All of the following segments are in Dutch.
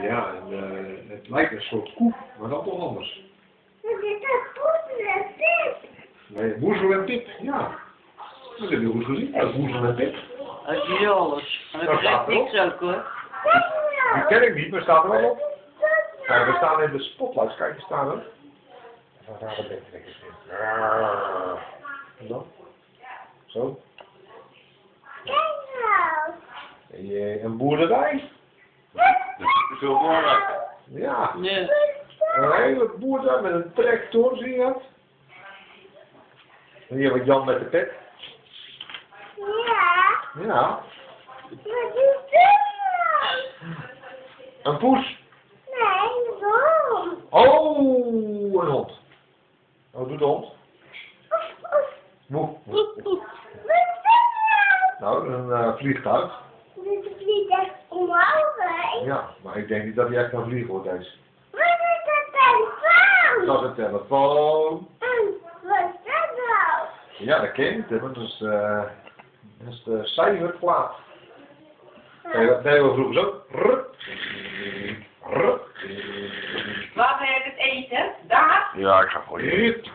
Ja, en het lijkt een soort koe, maar dan toch anders. Dat is een poes en pip. Nee, Woezel en Pip, ja. Dat heb je goed gezien, dat is Woezel en Pip. Dat is alles. Maar dat begrijpt niks ook hoor. Die ken ik niet, maar staat er wel op. We staan in de spotlights, kijk, die staan er. Wat gaat het denk ik in? En dan? Zo. Een boerderij. Dat is veel belangrijk. Ja, Nee. een hele boerderij met een tractor, zie je dat? En hier wat Jan met de pet. Ja. Ja, Wat is dit? een poes. Nee, een boom. Oh, een hond. Oh, doe de hond. Moe. Wat is dit Nou, een vliegtuig. nou? Dit vliegt echt omhoog, hè? Ja, maar ik denk niet dat hij echt kan vliegen hoor, deze. Wat is dat telefoon? Dat is een telefoon. En wat is dat nou? Ja, dat ken ik. Dat is de cijferplaat. Nee, dat deden we vroeger zo. Waar ga je het eten? Daar? Ja, ik ga gewoon. Wat is dat?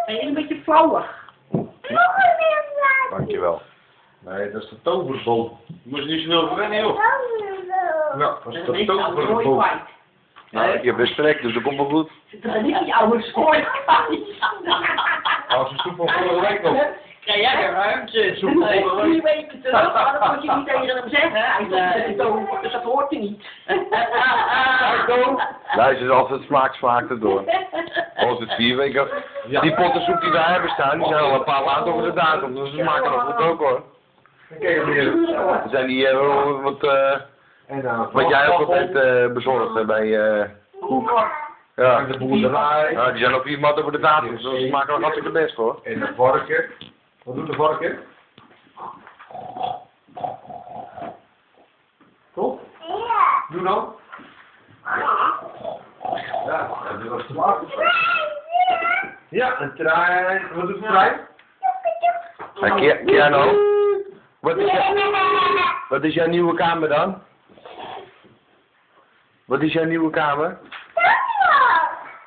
Ben je een beetje flauwer? Nog een meer plaatje. Dankjewel. Nee, dat is de toverboom. Je moet niet zoveel verwennen, joh. Ja, dat is Dat de is al mooi toverboom. kwijt. Nou, ik heb best trek, dus dat komt wel goed. Dat is niet jouw schooi kwijt. Als een soep van vorige week nog. Krijg jij de ruimte? Zoek hem voor de week. 4 weken terug, maar dat moet je niet tegen hem zeggen. Hij zegt dat het dus dat hoort hij niet. Luister, als het smaakt, smaakt het door. Als het 4 weken. Ja. Die pottensoep die wij hebben staan, die zijn al een paar maanden over de datum. Dus ze smaken nog goed ook hoor. Kijk weer. We zijn die En wat jij ook altijd bezorgd hebt bij Koek. Ja. de boerderij. Ja, die zijn ook 4 maanden over de datum. Dus ze smaken nog hartstikke best hoor. En de varken. Wat doet de varken? Toch? Ja. Doe dan. Ja, dat was te laat. Ja, een trein. Wat doet de trein? Hey, Keanu, wat is jouw nieuwe kamer dan? Wat is jouw nieuwe kamer?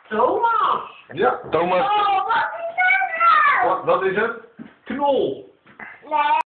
Thomas! Ja. Thomas, Oh, wat is dat nou? Wat is het? Knol. Nee.